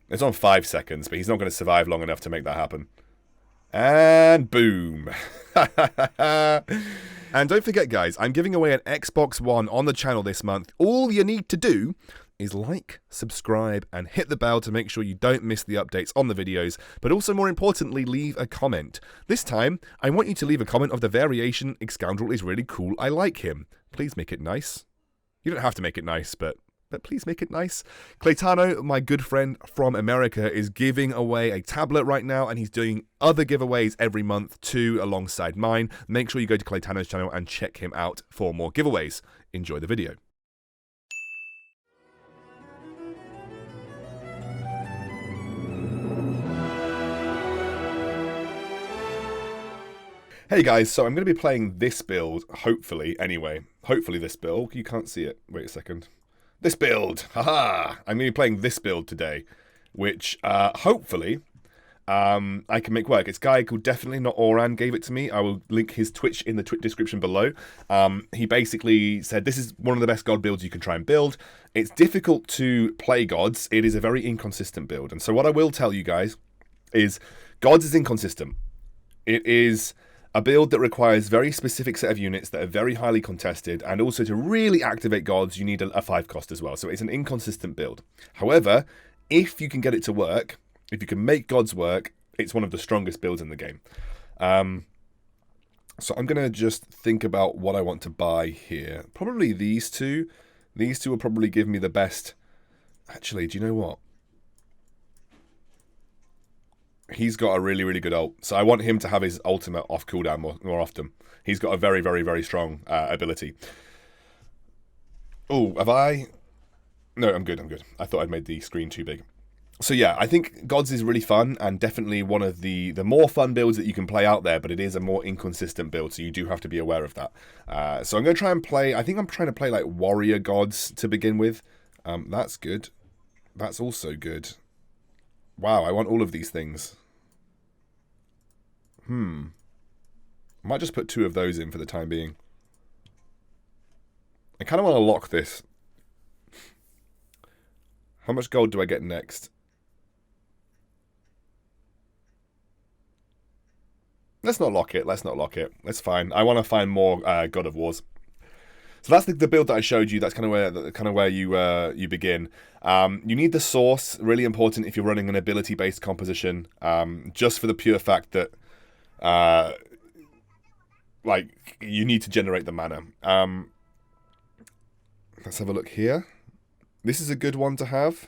It's on 5 seconds, but he's not going to survive long enough to make that happen. And boom. And don't forget, guys, I'm giving away an Xbox One on the channel this month. All you need to do is like, subscribe, and hit the bell to make sure you don't miss the updates on the videos, but also, more importantly, leave a comment. This time, I want you to leave a comment of the variation, Excoundrel is really cool, I like him. Please make it nice. You don't have to make it nice, but please make it nice. Claytano, my good friend from America, is giving away a tablet right now, and he's doing other giveaways every month too, alongside mine. Make sure you go to Claytano's channel and check him out for more giveaways. Enjoy the video. Hey guys, so I'm going to be playing this build, hopefully, anyway. Hopefully this build. You can't see it. Wait a second. This build! Haha! I'm going to be playing this build today, which, hopefully, I can make work. It's a guy called Definitely Not Oran gave it to me. I will link his Twitch in the description below. He basically said, this is one of the best god builds you can try and build. It's difficult to play gods. It is a very inconsistent build. And so what I will tell you guys is, gods is inconsistent. It is a build that requires very specific set of units that are very highly contested, and also to really activate gods, you need a 5 cost as well. So it's an inconsistent build. However, if you can get it to work, if you can make gods work, it's one of the strongest builds in the game. So I'm going to just think about what I want to buy here. Probably these two. These two will probably give me the best. Actually, do you know what? He's got a really, really good ult. So I want him to have his ultimate off cooldown more often. He's got a very, very, very strong ability. Oh, have I? No, I'm good, I'm good. I thought I'd made the screen too big. So yeah, I think Gods is really fun, and definitely one of the more fun builds that you can play out there, but it is a more inconsistent build, so you do have to be aware of that. So I'm going to try and play, I think I'm trying to play like Warrior Gods to begin with. That's good. That's also good. Wow, I want all of these things. I might just put 2 of those in for the time being. I kind of want to lock this. How much gold do I get next? Let's not lock it. Let's not lock it. That's fine. I want to find more God of Wars. So that's the build that I showed you. That's kind of where you begin. You need the source, really important if you're running an ability-based composition. Just for the pure fact that, like, you need to generate the mana. Let's have a look here. This is a good one to have.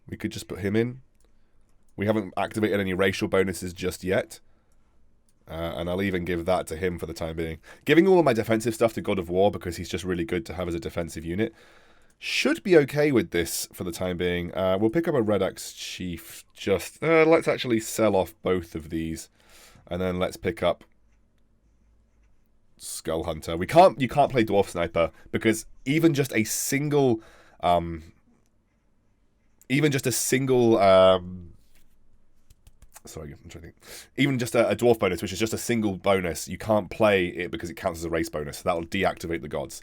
We could just put him in. We haven't activated any racial bonuses just yet. And I'll even give that to him for the time being. Giving all of my defensive stuff to God of War because he's just really good to have as a defensive unit. Should be okay with this for the time being. We'll pick up a Red Axe Chief. Just let's actually sell off both of these. And then let's pick up Skull Hunter. You can't play Dwarf Sniper because even just a single sorry, I'm trying to think. Even just a dwarf bonus, which is just a single bonus, you can't play it because it counts as a race bonus. So that'll deactivate the gods.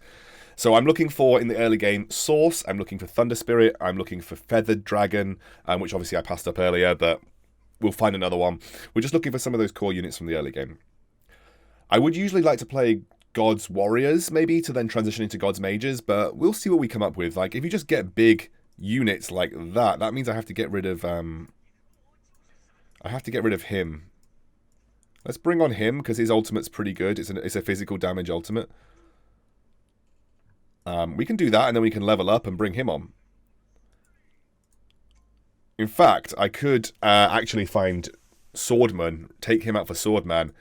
So I'm looking for, in the early game, Source. I'm looking for Thunder Spirit. I'm looking for Feathered Dragon, which obviously I passed up earlier, but we'll find another one. We're just looking for some of those core units from the early game. I would usually like to play Gods Warriors, maybe, to then transition into Gods Mages, but we'll see what we come up with. Like, if you just get big units like that, that means I have to get rid of... him. Let's bring on him, because his ultimate's pretty good. It's a physical damage ultimate. We can do that, and then we can level up and bring him on. In fact, I could actually find Swordman, take him out for Swordman,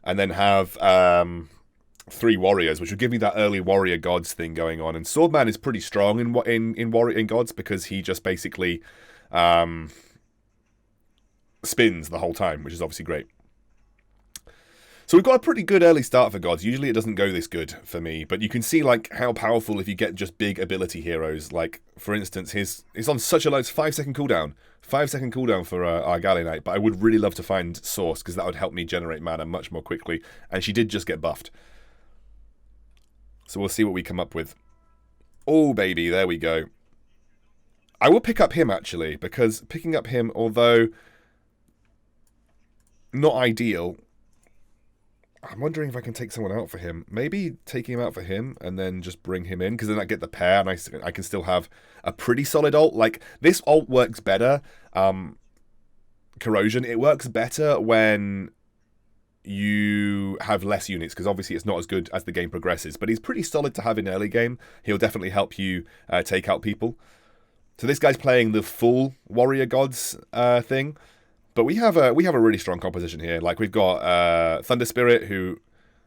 and then have 3 warriors, which would give me that early warrior gods thing going on. And Swordman is pretty strong in gods because he just basically spins the whole time, which is obviously great. So we've got a pretty good early start for gods. Usually it doesn't go this good for me, but you can see like how powerful if you get just big ability heroes. Like, for instance, it's on such a low 5-second cooldown. 5-second cooldown for our Galley Knight, but I would really love to find Source because that would help me generate mana much more quickly. And she did just get buffed. So we'll see what we come up with. Oh, baby, there we go. I will pick up him, actually, because picking up him, although not ideal, I'm wondering if I can take someone out for him. Maybe taking him out for him and then just bring him in, because then I get the pair and I can still have a pretty solid ult. Like, this ult works better. Corrosion, it works better when you have less units, because obviously it's not as good as the game progresses, but he's pretty solid to have in early game. He'll definitely help you take out people. So this guy's playing the full Warrior Gods thing. But we have a really strong composition here. Like, we've got Thunder Spirit, who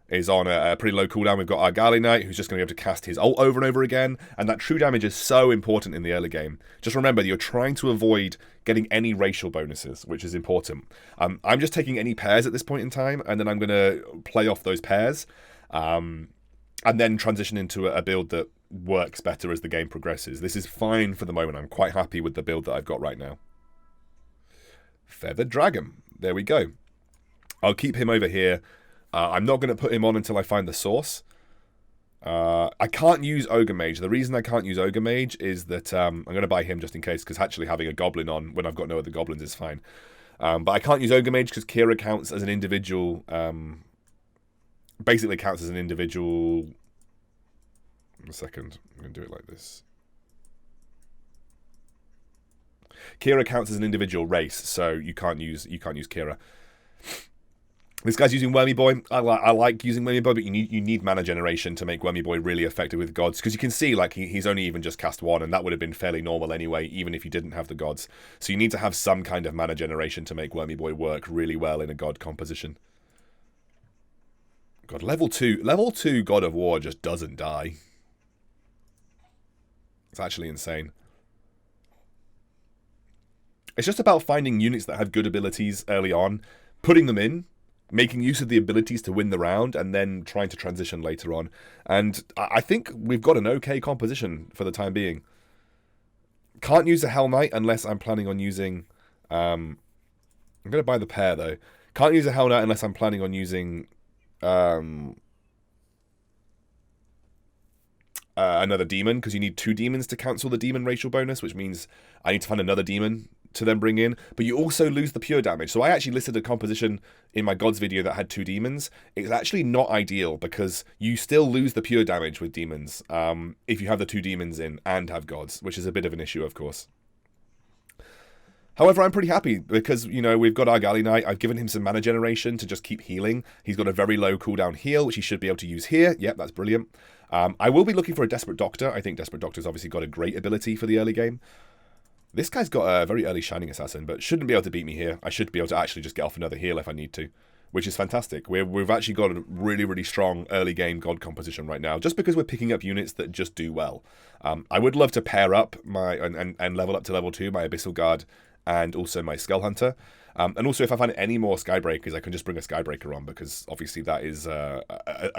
is on a pretty low cooldown. We've got our Gali Knight, who's just going to be able to cast his ult over and over again. And that true damage is so important in the early game. Just remember that you're trying to avoid getting any racial bonuses, which is important. I'm just taking any pairs at this point in time, and then I'm going to play off those pairs. And then transition into a build that works better as the game progresses. This is fine for the moment. I'm quite happy with the build that I've got right now. Feathered Dragon. There we go. I'll keep him over here. I'm not going to put him on until I find the source. I can't use Ogre Mage. The reason I can't use Ogre Mage is that I'm going to buy him just in case, because actually having a Goblin on when I've got no other Goblins is fine. But I can't use Ogre Mage because Kira counts as an individual... basically counts as an individual... A second. I'm going to do it like this. Kira counts as an individual race, so you can't use Kira. This guy's using Wormy Boy. I like using Wormy Boy, but you need mana generation to make Wormy Boy really effective with gods, because you can see like he's only even just cast one, and that would have been fairly normal anyway, even if you didn't have the gods. So you need to have some kind of mana generation to make Wormy Boy work really well in a god composition. God, level 2 God of War just doesn't die. It's actually insane. It's just about finding units that have good abilities early on, putting them in, making use of the abilities to win the round, and then trying to transition later on. And I think we've got an okay composition for the time being. Can't use a Hell Knight unless I'm planning on using... I'm going to buy the pair, though. Can't use a Hell Knight unless I'm planning on using... another demon, because you need 2 demons to cancel the demon racial bonus, which means I need to find another demon to then bring in, but you also lose the pure damage. So I actually listed a composition in my gods video that had 2 demons. It's actually not ideal, because you still lose the pure damage with demons if you have the 2 demons in and have gods, which is a bit of an issue, of course. However, I'm pretty happy because, you know, we've got our Gali Knight. I've given him some mana generation to just keep healing. He's got a very low cooldown heal, which he should be able to use here. Yep, that's brilliant. I will be looking for a Desperate Doctor. I think Desperate Doctor's obviously got a great ability for the early game. This guy's got a very early Shining Assassin, but shouldn't be able to beat me here. I should be able to actually just get off another heal if I need to, which is fantastic. We've actually got a really, really strong early game god composition right now, just because we're picking up units that just do well. I would love to pair up my and level up to level 2 my Abyssal Guard and also my Skull Hunter. And also, if I find any more Skybreakers, I can just bring a Skybreaker on, because obviously that is a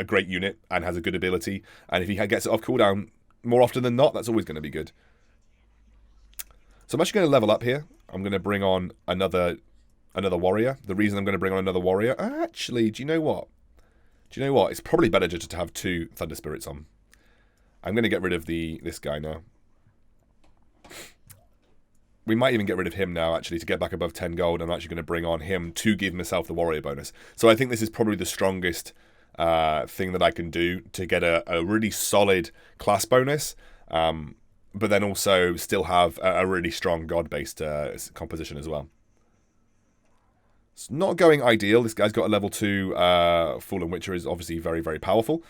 great unit and has a good ability. And if he gets it off cooldown more often than not, that's always going to be good. So I'm actually going to level up here. I'm going to bring on another warrior. The reason I'm going to bring on another warrior... Actually, do you know what? It's probably better just to have 2 Thunder Spirits on. I'm going to get rid of this guy now. We might even get rid of him now, actually, to get back above 10 gold. I'm actually going to bring on him to give myself the warrior bonus. So I think this is probably the strongest thing that I can do to get a really solid class bonus, but then also still have a really strong god-based composition as well. It's not going ideal. This guy's got a level 2 Fallen Witcher, is obviously very, very powerful.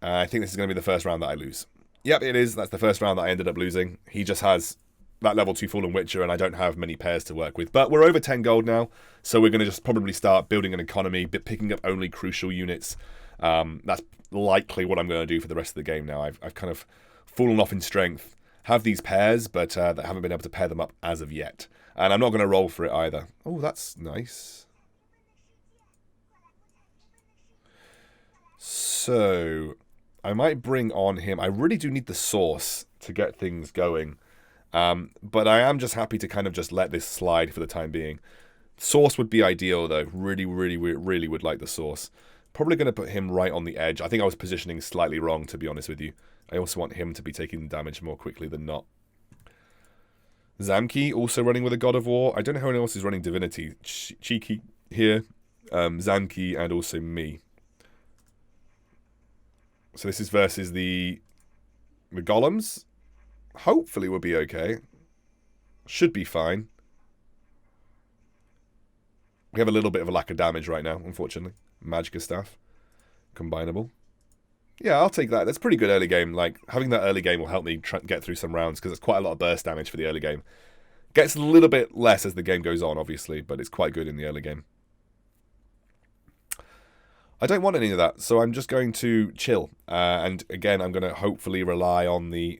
I think this is going to be the first round that I lose. Yep, it is. That's the first round that I ended up losing. He just has that level 2 Fallen Witcher, and I don't have many pairs to work with. But we're over 10 gold now, so we're going to just probably start building an economy, but picking up only crucial units. That's likely what I'm going to do for the rest of the game now. I've kind of fallen off in strength. Have these pairs, but I haven't been able to pair them up as of yet. And I'm not going to roll for it either. Oh, that's nice. So I might bring on him. I really do need the source to get things going. But I am just happy to kind of just let this slide for the time being. Source would be ideal, though. Really, really, really would like the source. Probably going to put him right on the edge. I think I was positioning slightly wrong, to be honest with you. I also want him to be taking the damage more quickly than not. Zamki also running with a God of War. I don't know who else is running Divinity. Cheeky here. Zamki and also me. So this is versus the golems. Hopefully we'll be okay. Should be fine. We have a little bit of a lack of damage right now, unfortunately. Magicka staff. Combinable. Yeah, I'll take that. That's pretty good early game. Like, having that early game will help me get through some rounds, because it's quite a lot of burst damage for the early game. Gets a little bit less as the game goes on, obviously, but it's quite good in the early game. I don't want any of that, so I'm just going to chill. And again, I'm going to hopefully rely on the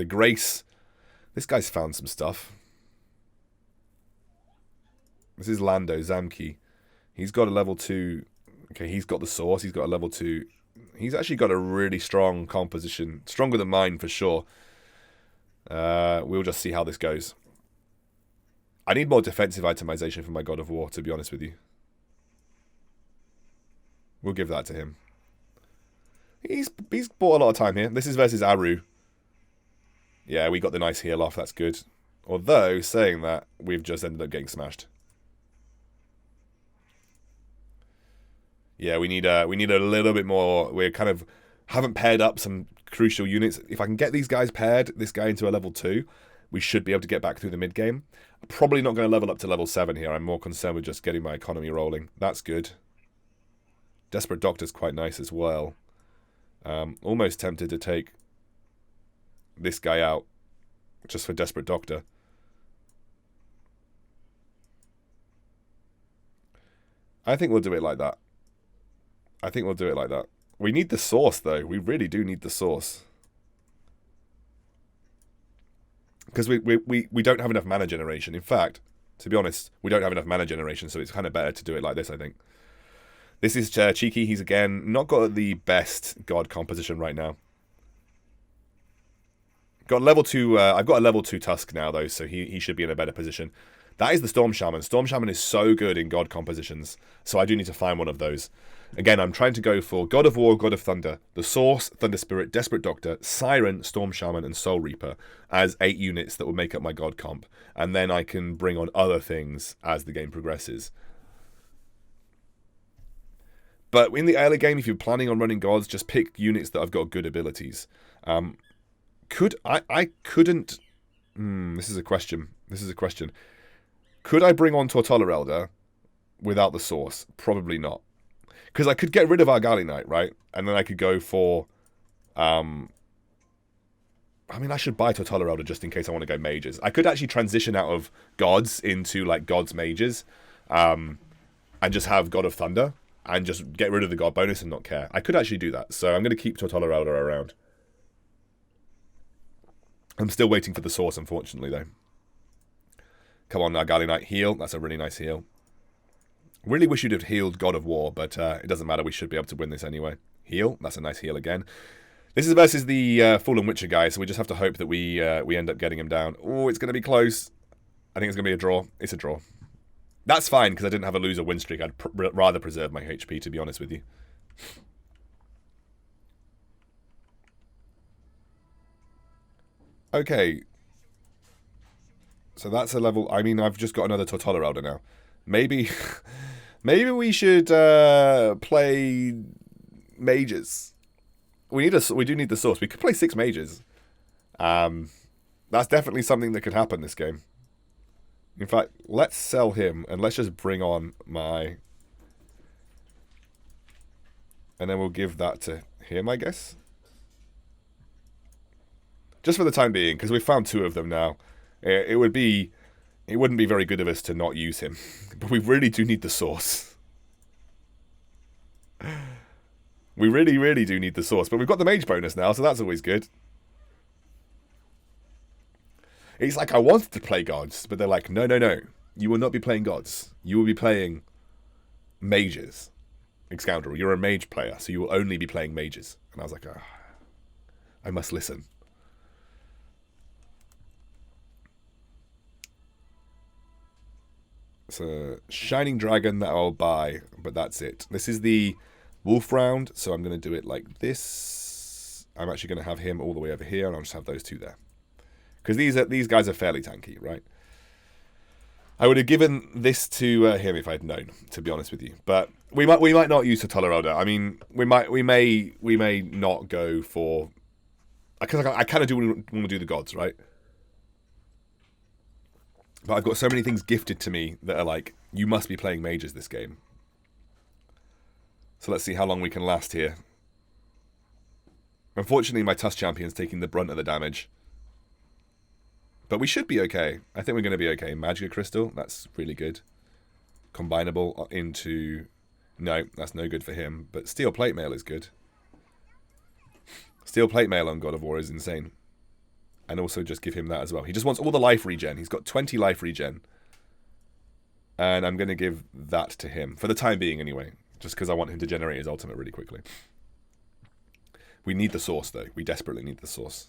grace. This guy's found some stuff. This is Lando, Zamki. He's got a level 2. Okay, he's got the source. He's got a level 2. He's actually got a really strong composition. Stronger than mine, for sure. We'll just see how this goes. I need more defensive itemization for my God of War, to be honest with you. We'll give that to him. He's bought a lot of time here. This is versus Aru. Yeah, we got the nice heal off. That's good. Although, saying that, we've just ended up getting smashed. Yeah, we need a little bit more. We kind of haven't paired up some crucial units. If I can get these guys paired, this guy into a level 2, we should be able to get back through the mid game. Probably not going to level up to level 7 here. I'm more concerned with just getting my economy rolling. That's good. Desperate Doctor's quite nice as well. Almost tempted to take this guy out just for Desperate Doctor. I think we'll do it like that. We need the source, though. We really do need the source. Because we don't have enough mana generation. In fact, to be honest, we don't have enough mana generation, so it's kind of better to do it like this, I think. This is Cheeky. He's, again, not got the best god composition right now. Got level 2. I've got a level 2 Tusk now, though, so he should be in a better position. That is the Storm Shaman. Storm Shaman is so good in god compositions, so I do need to find one of those. Again, I'm trying to go for God of War, God of Thunder, the Source, Thunder Spirit, Desperate Doctor, Siren, Storm Shaman, and Soul Reaper as 8 units that will make up my god comp. And then I can bring on other things as the game progresses. But in the early game, if you're planning on running gods, just pick units that have got good abilities. I couldn't... this is a question. Could I bring on Tortola Elder without the source? Probably not. Because I could get rid of Argali Knight, right? And then I could go for... I mean, I should buy Tortola Elder just in case I want to go mages. I could actually transition out of gods into, like, gods mages. And just have God of Thunder. And just get rid of the god bonus and not care. I could actually do that. So I'm going to keep Tortola Elder around. I'm still waiting for the source, unfortunately, though. Come on, Argali Knight, heal. That's a really nice heal. Really wish you'd have healed God of War, but it doesn't matter. We should be able to win this anyway. Heal. That's a nice heal again. This is versus the Fallen Witcher guy, so we just have to hope that we end up getting him down. Oh, it's going to be close. I think it's going to be a draw. It's a draw. That's fine, because I didn't have a loser win streak. I'd rather preserve my HP, to be honest with you. Okay. So that's a level... I mean, I've just got another Tortola Elder now. Maybe... maybe we should play mages. We do need the source. We could play 6 mages. That's definitely something that could happen this game. In fact, let's sell him, and let's just bring on my... And then we'll give that to him, I guess. Just for the time being, because we've found 2 of them now. It wouldn't be very good of us to not use him. But we really do need the source. We really, really do need the source. But we've got the mage bonus now, so that's always good. It's like I wanted to play gods, but they're like, no, no, no. You will not be playing gods. You will be playing mages. Excoundrel, you're a mage player, so you will only be playing mages. And I was like, oh, I must listen. It's a Shining Dragon that I'll buy, but that's it. This is the Wolf round, so I'm going to do it like this. I'm actually going to have him all the way over here, and I'll just have those 2 there. Because these guys are fairly tanky, right? I would have given this to him if I'd known, to be honest with you. But we might not use Totola Elder. I mean, we may not go for, because I kind of do want to do the gods, right? But I've got so many things gifted to me that are like, you must be playing mages this game. So let's see how long we can last here. Unfortunately, my Tusk Champion's taking the brunt of the damage. But we should be okay. I think we're going to be okay. Magic Crystal, that's really good. Combinable into... No, that's no good for him. But Steel Plate Mail is good. Steel Plate Mail on God of War is insane. And also just give him that as well. He just wants all the life regen. He's got 20 life regen. And I'm going to give that to him. For the time being, anyway. Just because I want him to generate his ultimate really quickly. We need the source, though. We desperately need the source.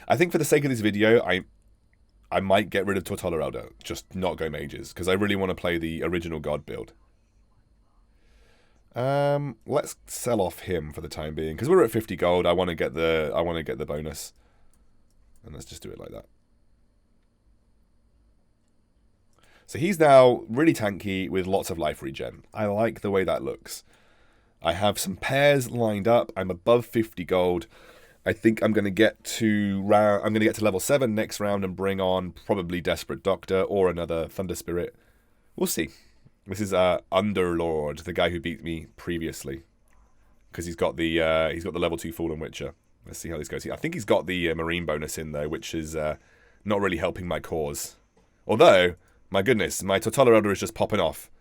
I think for the sake of this video, I might get rid of Totola Elder. Just not go mages. Because I really want to play the original God build. Let's sell off him for the time being. Because we're at 50 gold. I want to get the bonus. And let's just do it like that. So he's now really tanky with lots of life regen. I like the way that looks. I have some pairs lined up. I'm above 50 gold. I think I'm going to get to level 7 next round and bring on probably Desperate Doctor or another Thunder Spirit. We'll see. This is Underlord, the guy who beat me previously, because he's got the level 2 Fallen Witcher. Let's see how this goes. I think he's got the Marine bonus in though, which is not really helping my cause. Although, my goodness, my Totola Elder is just popping off.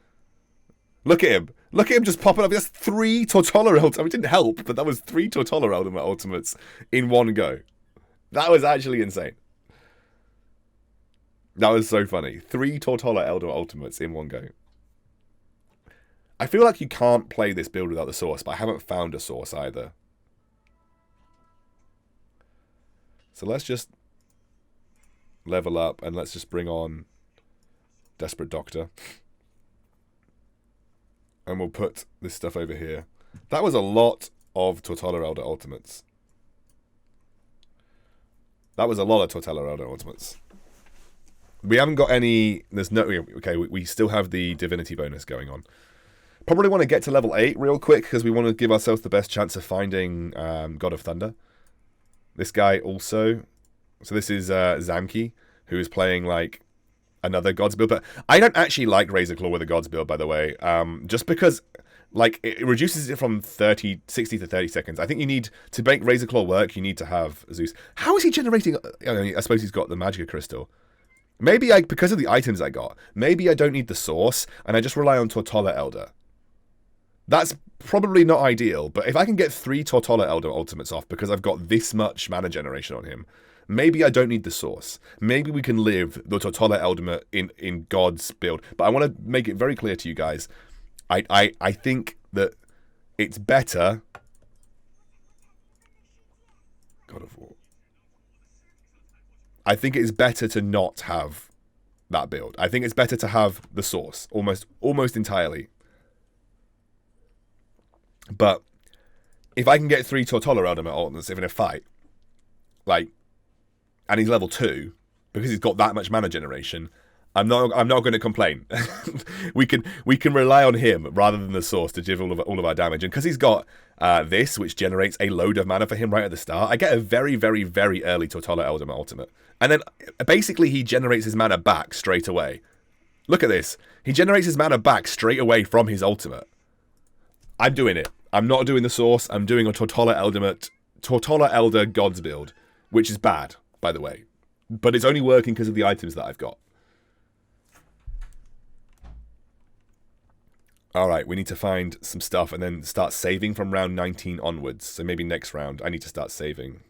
Look at him. Look at him just popping off. That's 3 Totola Elder. I mean, it didn't help, but that was 3 Totola Elder ultimates in one go. That was actually insane. That was so funny. 3 Totola Elder ultimates in one go. I feel like you can't play this build without the source, but I haven't found a source either. So let's just level up and let's just bring on Desperate Doctor. And we'll put this stuff over here. That was a lot of Totola Elder ultimates. That was a lot of Totola Elder ultimates. We haven't got any... There's no... Okay, we still have the Divinity bonus going on. Probably want to get to level 8 real quick, because we want to give ourselves the best chance of finding God of Thunder. This guy also... So this is Zamki, who is playing, like, another God's build. But I don't actually like Razorclaw with a God's build, by the way. Just because, like, it reduces it from 60 to 30 seconds. I think you need... To make Razorclaw work, you need to have Zeus. How is he generating... I suppose he's got the Magic Crystal. Maybe because of the items I got, maybe I don't need the source, and I just rely on Totola Elder. That's probably not ideal, but if I can get 3 Totola Elder ultimates off because I've got this much mana generation on him, maybe I don't need the source. Maybe we can live the Totola Elder in God's build. But I want to make it very clear to you guys, I think that it's better... God of War. I think it's better to not have that build. I think it's better to have the source, almost entirely. But if I can get 3 Totola Elder ultimates in a fight, like, and he's level 2 because he's got that much mana generation, I'm not going to complain. we can rely on him rather than the source to give all of our damage, and because he's got this, which generates a load of mana for him right at the start, I get a very, very, very early Totola Elder ultimate, and then basically he generates his mana back straight away. Look at this. He generates his mana back straight away from his ultimate. I'm doing it. I'm not doing the source. I'm doing a Totola Elder Gods build, which is bad, by the way. But it's only working because of the items that I've got. Alright, we need to find some stuff and then start saving from round 19 onwards. So maybe next round I need to start saving.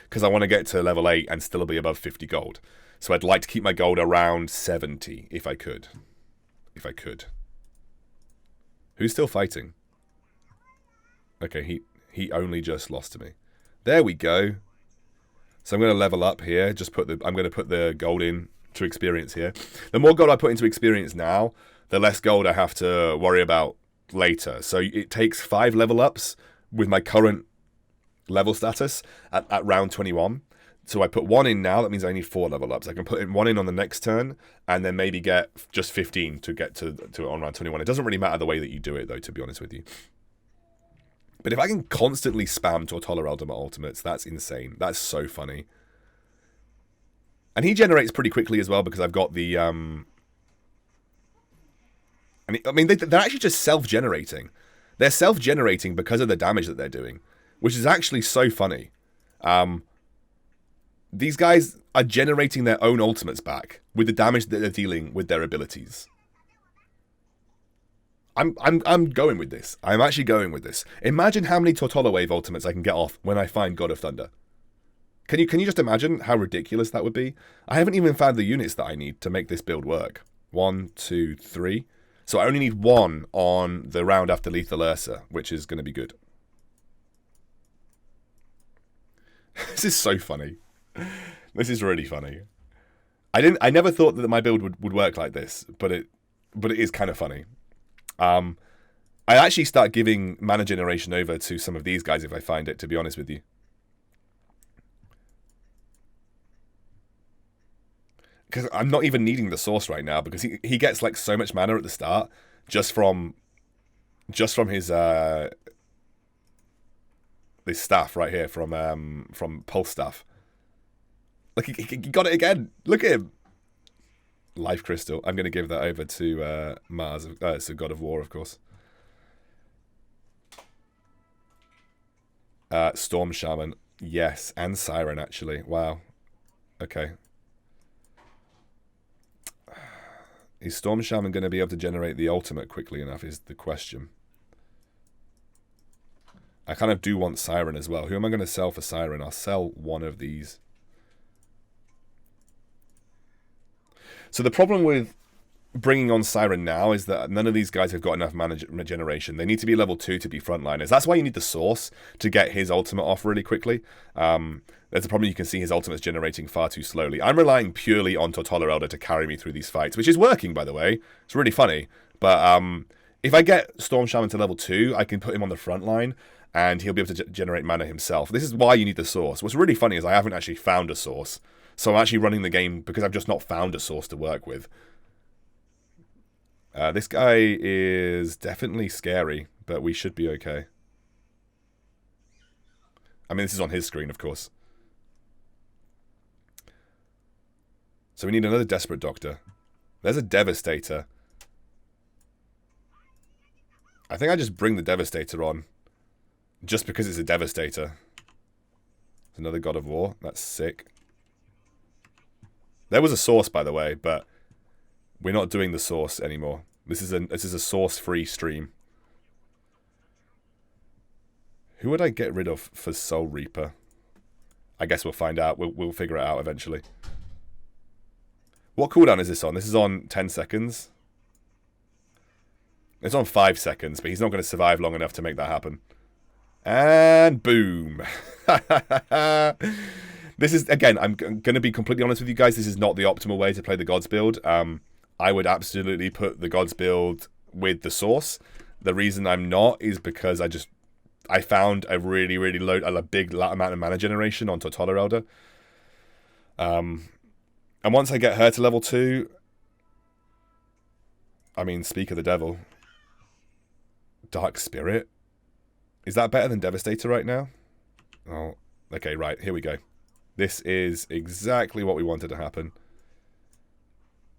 Because I want to get to level 8 and still be above 50 gold. So I'd like to keep my gold around 70, if I could. If I could. Who's still fighting? Okay, he only just lost to me. There we go. So I'm going to level up here. I'm going to put the gold in to experience here. The more gold I put into experience now, the less gold I have to worry about later. So it takes 5 level ups with my current level status at round 21. So I put 1 in now, that means I need 4 level ups. I can put in 1 in on the next turn, and then maybe get just 15 to get to on round 21. It doesn't really matter the way that you do it, though, to be honest with you. But if I can constantly spam Tortola Ultimate Ultimates, that's insane. That's so funny. And he generates pretty quickly as well, because I've got the... I mean, they're actually just self-generating. They're self-generating because of the damage that they're doing, which is actually so funny. These guys are generating their own ultimates back with the damage that they're dealing with their abilities. I'm going with this. I'm actually going with this. Imagine how many Tortola Wave ultimates I can get off when I find God of Thunder. Can you just imagine how ridiculous that would be? I haven't even found the units that I need to make this build work. 1, 2, 3. So I only need 1 on the round after Lethal Ursa, which is going to be good. This is so funny. This is really funny. I never thought that my build would work like this, but it is kind of funny. I actually start giving mana generation over to some of these guys if I find it, to be honest with you. Because I'm not even needing the source right now, because he gets like so much mana at the start just from his this staff right here from Pulse Staff. Look, he got it again. Look at him. Life Crystal. I'm going to give that over to Mars. It's a God of War, of course. Storm Shaman. Yes, and Siren, actually. Wow. Okay. Is Storm Shaman going to be able to generate the ultimate quickly enough is the question. I kind of do want Siren as well. Who am I going to sell for Siren? I'll sell one of these. So the problem with bringing on Siren now is that none of these guys have got enough mana generation. They need to be level 2 to be frontliners. That's why you need the source to get his ultimate off really quickly. There's a problem, you can see his ultimate's generating far too slowly. I'm relying purely on Tortola Elder to carry me through these fights, which is working, by the way. It's really funny. But if I get Storm Shaman to level 2, I can put him on the front line, and he'll be able to generate mana himself. This is why you need the source. What's really funny is I haven't actually found a source. So I'm actually running the game because I've just not found a source to work with. This guy is definitely scary, but we should be okay. I mean, this is on his screen, of course. So we need another Desperate Doctor. There's a Devastator. I think I just bring the Devastator on. Just because it's a Devastator. There's another God of War. That's sick. There was a source, by the way, but we're not doing the source anymore. This is a source-free stream. Who would I get rid of for Soul Reaper? I guess we'll find out. We'll figure it out eventually. What cooldown is this on? This is on 10 seconds. It's on 5 seconds, but he's not going to survive long enough to make that happen. And boom. This is, again, I'm going to be completely honest with you guys, this is not the optimal way to play the Gods build. I would absolutely put the Gods build with the source. The reason I'm not is because I found a really big amount of mana generation on Tortola Elder. And once I get her to level 2, I mean, speak of the devil. Dark Spirit? Is that better than Devastator right now? Oh, okay, right, here we go. This is exactly what we wanted to happen.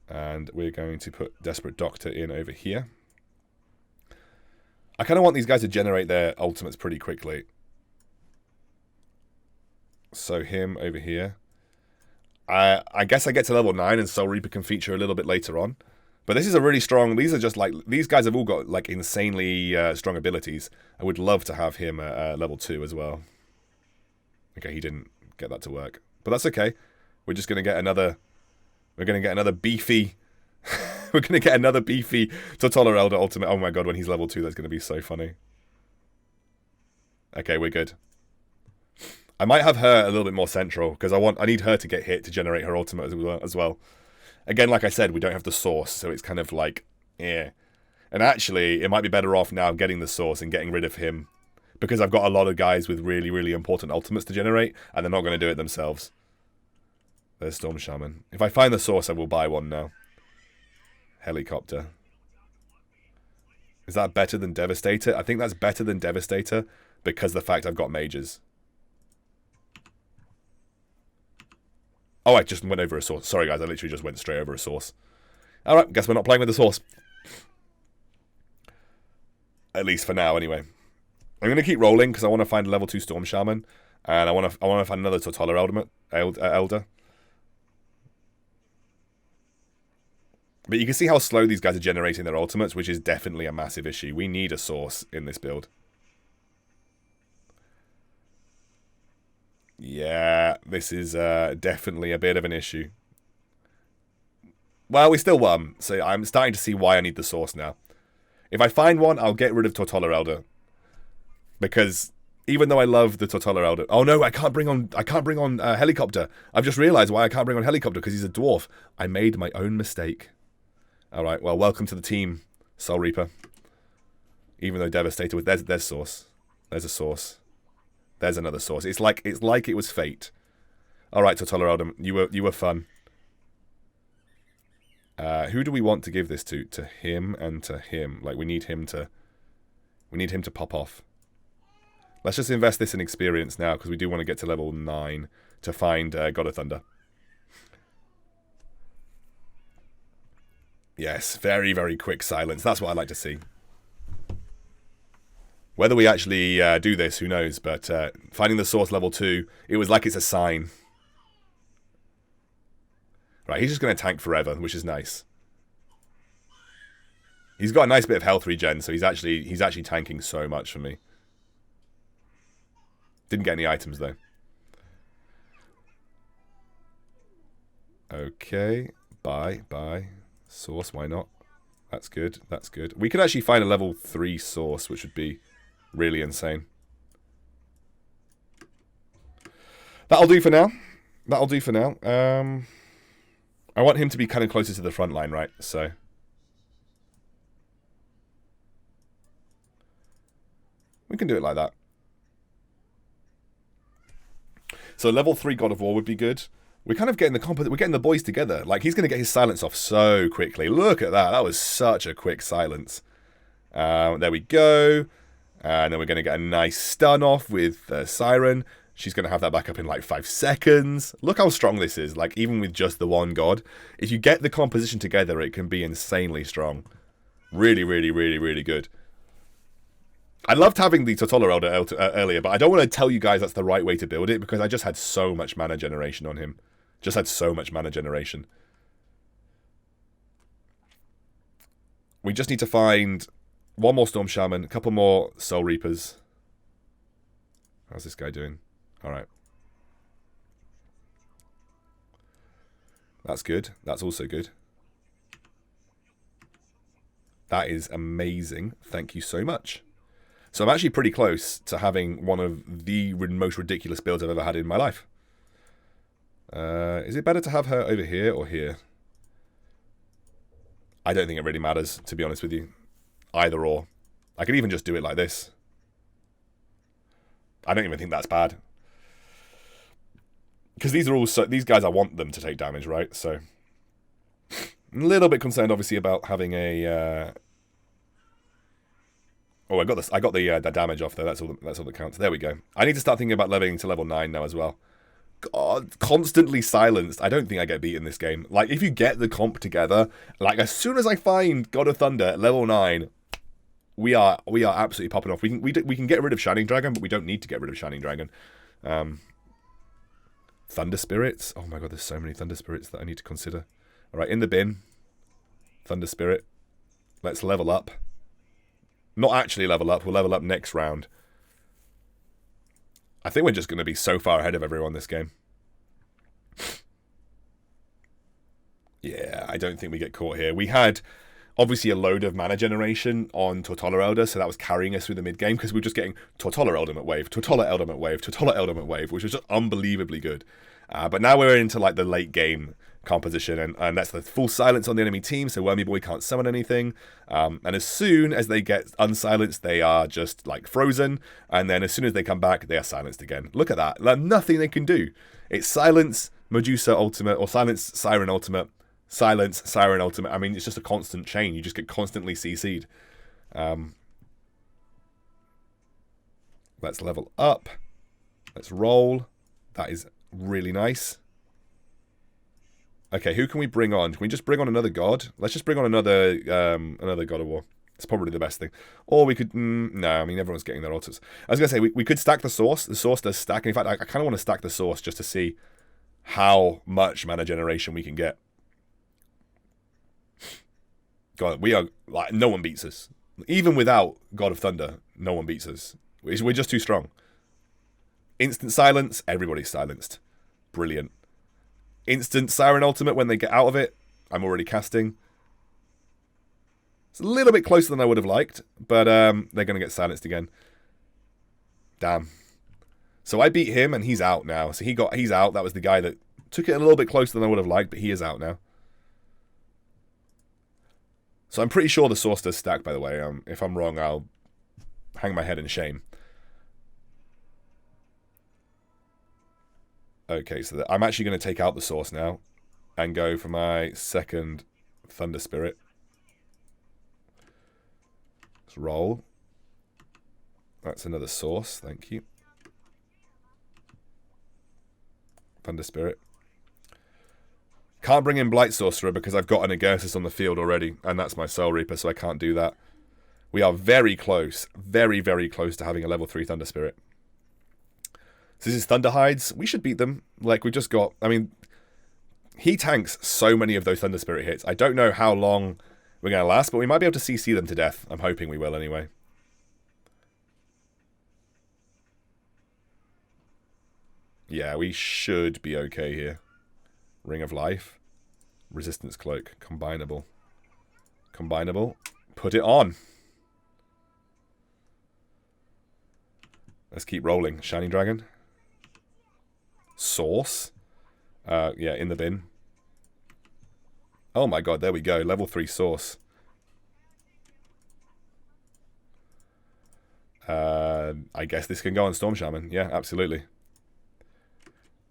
And we're going to put Desperate Doctor in over here. I kind of want these guys to generate their ultimates pretty quickly. So him over here. I guess I get to level 9 and Soul Reaper can feature a little bit later on. But this is a really strong... These are just like... These guys have all got like insanely strong abilities. I would love to have him at level 2 as well. Okay, he didn't get that to work. But that's okay. We're just going to get another... We're going to get another beefy... We're going to get another beefy Tortola Elder ultimate. Oh my god, when he's level 2, that's going to be so funny. Okay, we're good. I might have her a little bit more central, because I need her to get hit to generate her ultimate as well. Again, like I said, we don't have the source, so it's kind of like, yeah. And actually, it might be better off now getting the source and getting rid of him. Because I've got a lot of guys with really, really important ultimates to generate, and they're not going to do it themselves. There's Storm Shaman. If I find the source, I will buy one now. Helicopter. Is that better than Devastator? I think that's better than Devastator because of the fact I've got mages. Oh, I just went over a source. Sorry, guys. I literally just went straight over a source. Alright, guess we're not playing with the source. At least for now, anyway. I'm going to keep rolling because I want to find a level 2 Storm Shaman. And I want to find another Tortola Elder. But you can see how slow these guys are generating their ultimates, which is definitely a massive issue. We need a source in this build. Yeah, this is definitely a bit of an issue. Well, we still won, so I'm starting to see why I need the source now. If I find one, I'll get rid of Tortola Elder. Because even though I love the Tortola Elder... Oh no, I can't bring on Helicopter. I've just realised why I can't bring on Helicopter, because he's a dwarf. I made my own mistake. Alright, well, welcome to the team, Soul Reaper. Even though Devastator... There's source. There's a source. There's another source. It's like it was fate. Alright, Tortola Elder, you were fun. Who do we want to give this to? To him and to him. Like, we need him to pop off. Let's just invest this in experience now, because we do want to get to level 9 to find God of Thunder. Yes, very, very quick silence. That's what I like to see. Whether we actually do this, who knows, but finding the source level 2, it was like it's a sign. Right, he's just going to tank forever, which is nice. He's got a nice bit of health regen, so he's actually tanking so much for me. Didn't get any items, though. Okay, bye. Source, why not? That's good, that's good. We could actually find a level 3 source, which would be really insane. That'll do for now. I want him to be kind of closer to the front line, right? So we can do it like that. So level 3 God of War would be good. We're kind of getting we're getting the boys together. Like, he's going to get his silence off so quickly. Look at that. That was such a quick silence. There we go. And then we're going to get a nice stun off with Siren. She's going to have that back up in like 5 seconds. Look how strong this is. Like, even with just the one god. If you get the composition together, it can be insanely strong. Really, really, really, really good. I loved having the Tortola Elder earlier, but I don't want to tell you guys that's the right way to build it, because I just had so much mana generation on him. Just had so much mana generation. We just need to find one more Storm Shaman, a couple more Soul Reapers. How's this guy doing? Alright. That's good. That's also good. That is amazing. Thank you so much. So I'm actually pretty close to having one of the most ridiculous builds I've ever had in my life. Is it better to have her over here or here? I don't think it really matters, to be honest with you. Either or. I could even just do it like this. I don't even think that's bad. Because these guys, I want them to take damage, right? So I'm a little bit concerned, obviously, about having a... Oh, I got the damage off there. That's all that counts. There we go. I need to start thinking about leveling to level 9 now as well. God, constantly silenced. I don't think I get beat in this game. Like, if you get the comp together, like, as soon as I find God of Thunder at level 9, we are absolutely popping off. We can get rid of Shining Dragon, but we don't need to get rid of Shining Dragon. Thunder Spirits. Oh my god, there's so many Thunder Spirits that I need to consider. All right, in the bin. Thunder Spirit. Let's level up. Not actually level up. We'll level up next round. I think we're just going to be so far ahead of everyone this game. Yeah, I don't think we get caught here. We had, obviously, a load of mana generation on Tortola Elder, so that was carrying us through the mid-game, because we were just getting Tortola Ultimate Wave, Tortola Ultimate Wave, Tortola Ultimate Wave, which was just unbelievably good. But now we're into, like, the late game, composition, and that's the full silence on the enemy team, so Wormy Boy can't summon anything. And as soon as they get unsilenced, they are just like frozen, and then as soon as they come back, they are silenced again. Look at that. Like, nothing they can do. It's silence, Medusa ultimate, or silence, Siren ultimate, silence, Siren ultimate. I mean, it's just a constant chain. You just get constantly CC'd. Let's level up. Let's roll. That is really nice. Okay, who can we bring on? Can we just bring on another god? Let's just bring on another god of war. It's probably the best thing. Or we could... no, I mean, everyone's getting their altars. I was going to say, we could stack the source. The source does stack. In fact, I kind of want to stack the source just to see how much mana generation we can get. God, we are... like, no one beats us. Even without God of Thunder, no one beats us. We're just too strong. Instant silence, everybody's silenced. Brilliant. Instant Siren ultimate when they get out of it. I'm already casting. It's a little bit closer than I would have liked, but they're going to get silenced again. Damn. So I beat him, and he's out now. So he's out. That was the guy that took it a little bit closer than I would have liked, but he is out now. So I'm pretty sure the source does stack, by the way. If I'm wrong, I'll hang my head in shame. Okay, so I'm actually going to take out the source now and go for my second Thunder Spirit. Let's roll. That's another source, thank you. Thunder Spirit. Can't bring in Blight Sorcerer because I've got an Agersis on the field already, and that's my Soul Reaper, so I can't do that. We are very close, very, very close to having a level 3 Thunder Spirit. So this is Thunder Hides. We should beat them. Like, we've just got... I mean, he tanks so many of those Thunder Spirit hits. I don't know how long we're going to last, but we might be able to CC them to death. I'm hoping we will anyway. Yeah, we should be okay here. Ring of Life. Resistance Cloak. Combinable. Combinable. Put it on. Let's keep rolling. Shining Dragon. Source. Yeah, in the bin. Oh my god, there we go. Level 3 source. I guess this can go on Storm Shaman. Yeah, absolutely.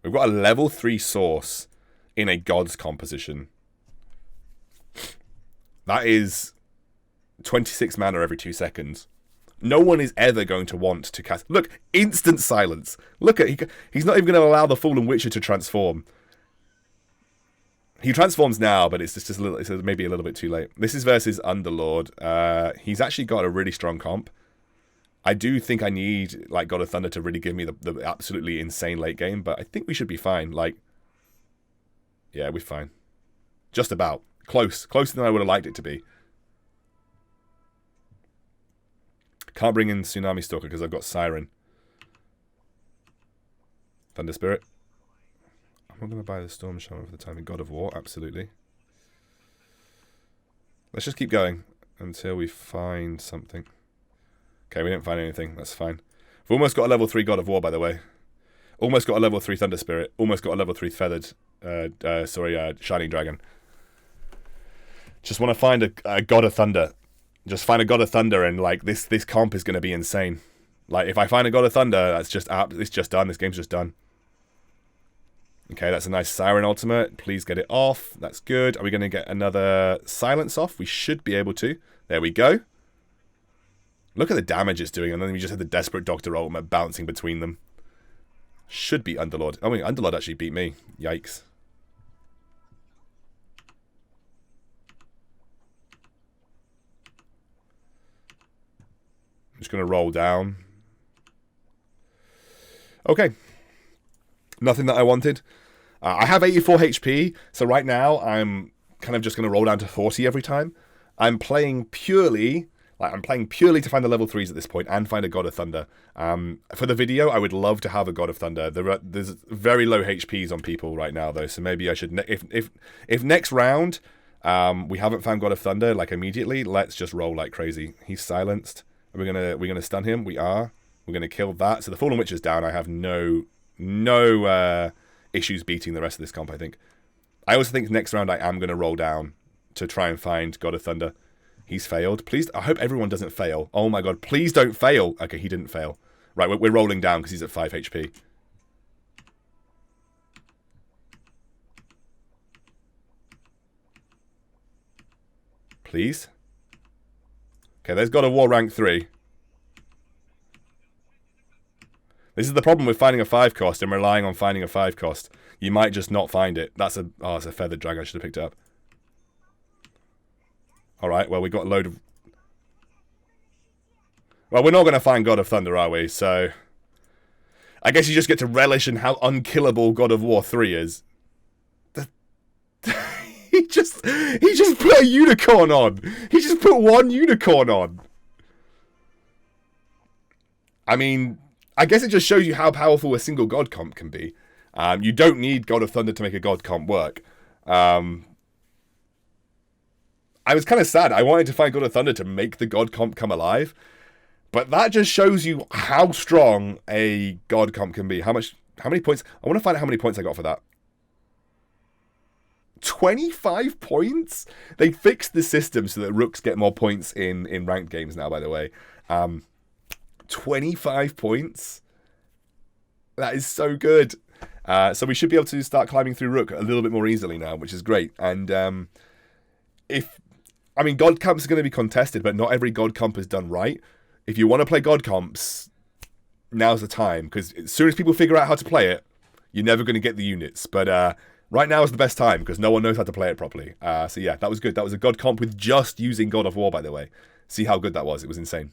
We've got a level 3 source in a God's composition. That is 26 mana every 2 seconds. No one is ever going to want to cast... Look, instant silence. Look at... He's not even going to allow the Fallen Witcher to transform. He transforms now, but it's just a little... It's maybe a little bit too late. This is versus Underlord. He's actually got a really strong comp. I do think I need, like, God of Thunder to really give me the absolutely insane late game, but I think we should be fine. Like... Yeah, we're fine. Just about. Close. Closer than I would have liked it to be. Can't bring in Tsunami Stalker because I've got Siren. Thunder Spirit. I'm not going to buy the Storm Shaman for the time in God of War. Absolutely. Let's just keep going until we find something. Okay, we didn't find anything. That's fine. We've almost got a level 3 God of War, by the way. Almost got a level 3 Thunder Spirit. Almost got a level 3 Feathered. Shining Dragon. Just want to find a God of Thunder. Just find a God of Thunder, and like this comp is going to be insane. Like, if I find a God of Thunder, that's just it's just done. This game's just done. Okay, that's a nice Siren ultimate. Please get it off. That's good. Are we going to get another silence off? We should be able to. There we go. Look at the damage it's doing, and then we just had the Desperate Doctor ultimate bouncing between them. Should be Underlord. I mean, Underlord actually beat me. Yikes. I'm just going to roll down. Okay. Nothing that I wanted. I have 84 HP, so right now I'm kind of just going to roll down to 40 every time. I'm playing purely to find the level 3s at this point and find a God of Thunder. For the video, I would love to have a God of Thunder. There's very low HPs on people right now, though, so maybe I should... If next round we haven't found God of Thunder, like, immediately, let's just roll like crazy. He's silenced. Are we gonna stun him? We are. We're gonna kill that. So the Fallen Witcher's down. I have no issues beating the rest of this comp, I think. I also think next round I am going to roll down to try and find God of Thunder. He's failed. Please, I hope everyone doesn't fail. Oh my god, please don't fail. Okay, he didn't fail. Right, we're rolling down because he's at 5 HP. Please. Okay, there's God of War rank 3. This is the problem with finding a 5 cost and relying on finding a 5 cost. You might just not find it. That's a... Oh, it's a feathered dragon. I should have picked it up. Alright, well, we got a load of... Well, we're not going to find God of Thunder, are we? So... I guess you just get to relish in how unkillable God of War 3 is. He just put a unicorn on. He just put one unicorn on. I mean... I guess it just shows you how powerful a single God comp can be. You don't need God of Thunder to make a God comp work. I was kind of sad. I wanted to find God of Thunder to make the God comp come alive. But that just shows you how strong a God comp can be. How many points? I want to find out how many points I got for that. 25 points? They fixed the system so that rooks get more points in ranked games now, by the way. 25 points? That is so good. So we should be able to start climbing through Rook a little bit more easily now, which is great. And I mean, God comps are going to be contested, but not every God comp is done right. If you want to play God comps, now's the time, because as soon as people figure out how to play it, you're never going to get the units. But right now is the best time, because no one knows how to play it properly. So yeah, that was good. That was a God comp with just using God of War, by the way. See how good that was. It was insane.